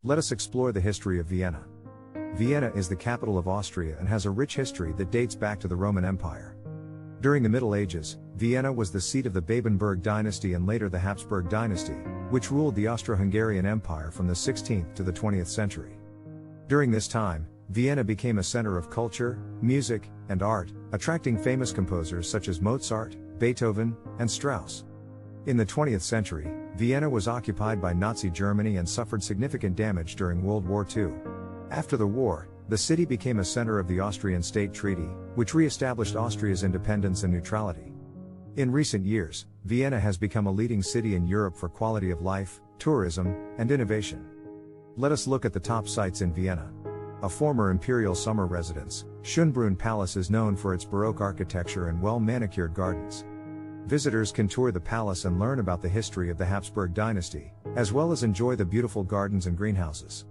Let us explore the history of Vienna. Vienna is the capital of Austria and has a rich history that dates back to the Roman Empire. During the Middle Ages, Vienna was the seat of the Babenberg dynasty and later the Habsburg dynasty, which ruled the Austro-Hungarian Empire from the 16th to the 20th century. During this time, Vienna became a center of culture, music, and art, attracting famous composers such as Mozart, Beethoven, and Strauss. In the 20th century, Vienna was occupied by Nazi Germany and suffered significant damage during World War II. After the war, the city became a center of the Austrian State Treaty, which re-established Austria's independence and neutrality. In recent years, Vienna has become a leading city in Europe for quality of life, tourism, and innovation. Let us look at the top sites in Vienna. A former imperial summer residence, Schönbrunn Palace is known for its Baroque architecture and well-manicured gardens. Visitors can tour the palace and learn about the history of the Habsburg dynasty, as well as enjoy the beautiful gardens and greenhouses.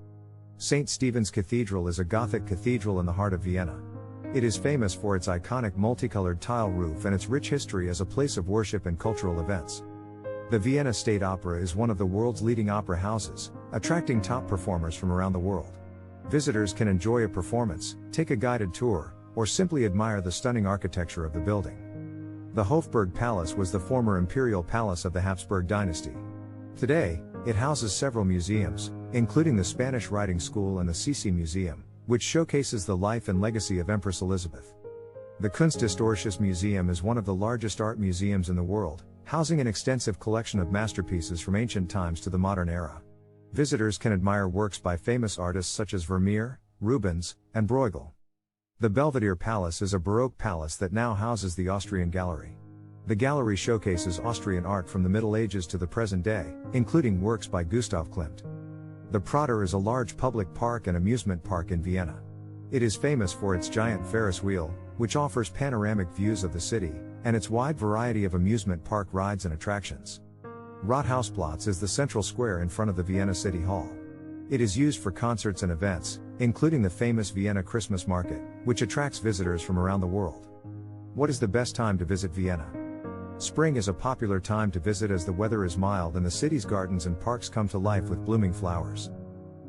St. Stephen's Cathedral is a Gothic cathedral in the heart of Vienna. It is famous for its iconic multicolored tile roof and its rich history as a place of worship and cultural events. The Vienna State Opera is one of the world's leading opera houses, attracting top performers from around the world. Visitors can enjoy a performance, take a guided tour, or simply admire the stunning architecture of the building. The Hofburg Palace was the former imperial palace of the Habsburg dynasty. Today, it houses several museums, including the Spanish Riding School and the Sisi Museum, which showcases the life and legacy of Empress Elizabeth. The Kunsthistorisches Museum is one of the largest art museums in the world, housing an extensive collection of masterpieces from ancient times to the modern era. Visitors can admire works by famous artists such as Vermeer, Rubens, and Bruegel. The Belvedere Palace is a Baroque palace that now houses the Austrian Gallery. The gallery showcases Austrian art from the Middle Ages to the present day, including works by Gustav Klimt. The Prater is a large public park and amusement park in Vienna. It is famous for its giant Ferris wheel, which offers panoramic views of the city, and its wide variety of amusement park rides and attractions. Rathausplatz is the central square in front of the Vienna City Hall. It is used for concerts and events, including the famous Vienna Christmas Market, which attracts visitors from around the world. What is the best time to visit Vienna? Spring is a popular time to visit as the weather is mild and the city's gardens and parks come to life with blooming flowers.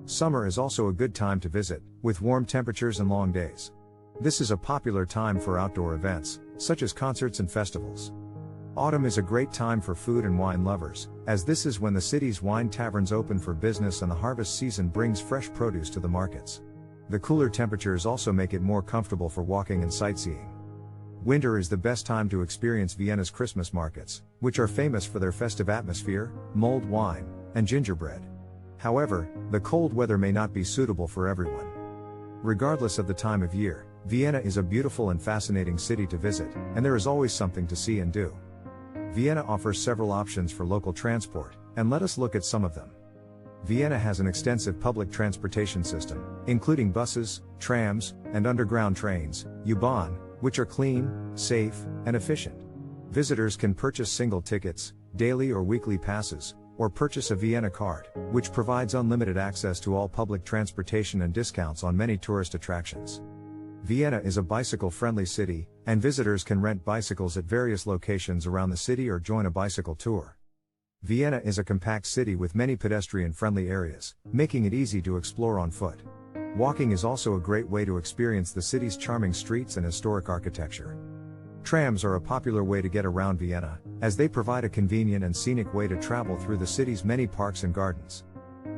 Summer is also a good time to visit, with warm temperatures and long days. This is a popular time for outdoor events, such as concerts and festivals. Autumn is a great time for food and wine lovers, as this is when the city's wine taverns open for business and the harvest season brings fresh produce to the markets. The cooler temperatures also make it more comfortable for walking and sightseeing. Winter is the best time to experience Vienna's Christmas markets, which are famous for their festive atmosphere, mulled wine, and gingerbread. However, the cold weather may not be suitable for everyone. Regardless of the time of year, Vienna is a beautiful and fascinating city to visit, and there is always something to see and do. Vienna offers several options for local transport, and let us look at some of them. Vienna has an extensive public transportation system, including buses, trams, and underground trains, U-Bahn, which are clean, safe, and efficient. Visitors can purchase single tickets, daily or weekly passes, or purchase a Vienna card, which provides unlimited access to all public transportation and discounts on many tourist attractions. Vienna is a bicycle-friendly city, and visitors can rent bicycles at various locations around the city or join a bicycle tour. Vienna is a compact city with many pedestrian-friendly areas, making it easy to explore on foot. Walking is also a great way to experience the city's charming streets and historic architecture. Trams are a popular way to get around Vienna, as they provide a convenient and scenic way to travel through the city's many parks and gardens.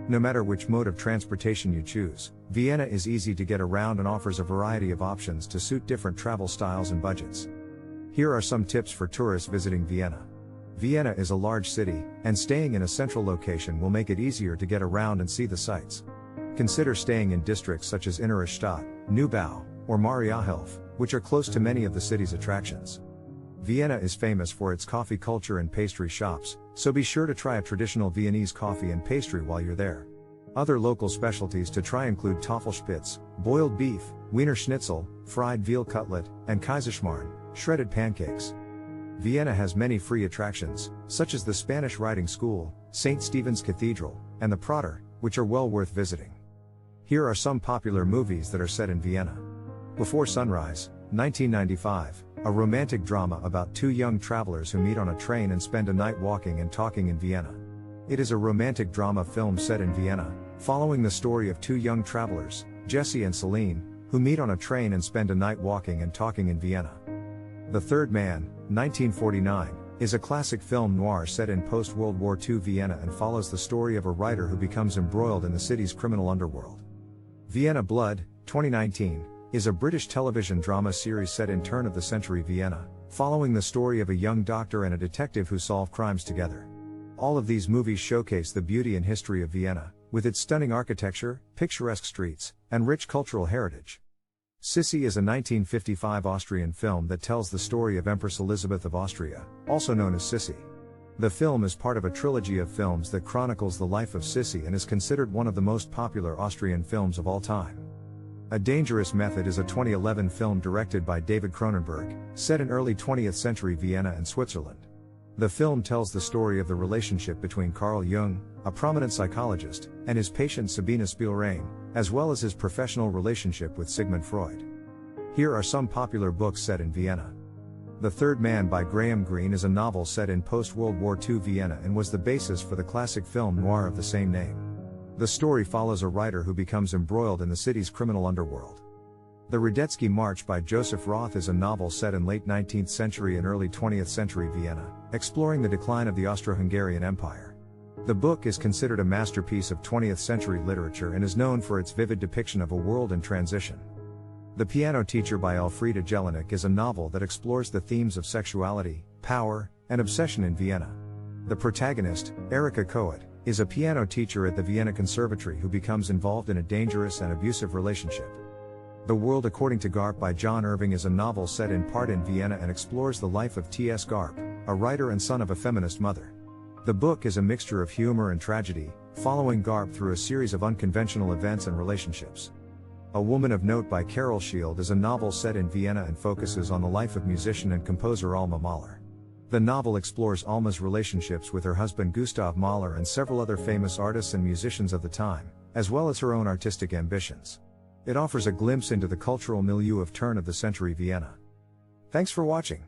No matter which mode of transportation you choose, Vienna is easy to get around and offers a variety of options to suit different travel styles and budgets. Here are some tips for tourists visiting Vienna. Vienna is a large city, and staying in a central location will make it easier to get around and see the sights. Consider staying in districts such as Innere Stadt, Neubau, or Mariahilf, which are close to many of the city's attractions. Vienna is famous for its coffee culture and pastry shops, so be sure to try a traditional Viennese coffee and pastry while you're there. Other local specialties to try include Tafelspitz, boiled beef, Wiener Schnitzel, fried veal cutlet, and Kaiserschmarrn, shredded pancakes. Vienna has many free attractions, such as the Spanish Riding School, St. Stephen's Cathedral, and the Prater, which are well worth visiting. Here are some popular movies that are set in Vienna. Before Sunrise, 1995, a romantic drama about two young travelers who meet on a train and spend a night walking and talking in Vienna. It is a romantic drama film set in Vienna, following the story of two young travelers, Jesse and Celine, who meet on a train and spend a night walking and talking in Vienna. The Third Man, 1949, is a classic film noir set in post-World War II Vienna and follows the story of a writer who becomes embroiled in the city's criminal underworld. Vienna Blood, 2019, is a British television drama series set in turn-of-the-century Vienna, following the story of a young doctor and a detective who solve crimes together. All of these movies showcase the beauty and history of Vienna, with its stunning architecture, picturesque streets, and rich cultural heritage. Sissy is a 1955 Austrian film that tells the story of Empress Elizabeth of Austria, also known as Sissy. The film is part of a trilogy of films that chronicles the life of Sissy and is considered one of the most popular Austrian films of all time. A Dangerous Method is a 2011 film directed by David Cronenberg, set in early 20th century Vienna and Switzerland. The film tells the story of the relationship between Carl Jung, a prominent psychologist, and his patient Sabina Spielrein, as well as his professional relationship with Sigmund Freud. Here are some popular books set in Vienna. The Third Man by Graham Greene is a novel set in post-World War II Vienna and was the basis for the classic film noir of the same name. The story follows a writer who becomes embroiled in the city's criminal underworld. The Radetzky March by Joseph Roth is a novel set in late 19th century and early 20th century Vienna, exploring the decline of the Austro-Hungarian Empire. The book is considered a masterpiece of 20th century literature and is known for its vivid depiction of a world in transition. The Piano Teacher by Elfriede Jelinek is a novel that explores the themes of sexuality, power, and obsession in Vienna. The protagonist, Erika Coet, is a piano teacher at the Vienna Conservatory who becomes involved in a dangerous and abusive relationship. The World According to Garp by John Irving is a novel set in part in Vienna and explores the life of T.S. Garp, a writer and son of a feminist mother. The book is a mixture of humor and tragedy, following Garp through a series of unconventional events and relationships. A Woman of Note by Carol Shield is a novel set in Vienna and focuses on the life of musician and composer Alma Mahler. The novel explores Alma's relationships with her husband Gustav Mahler and several other famous artists and musicians of the time, as well as her own artistic ambitions. It offers a glimpse into the cultural milieu of turn-of-the-century Vienna. Thanks for watching.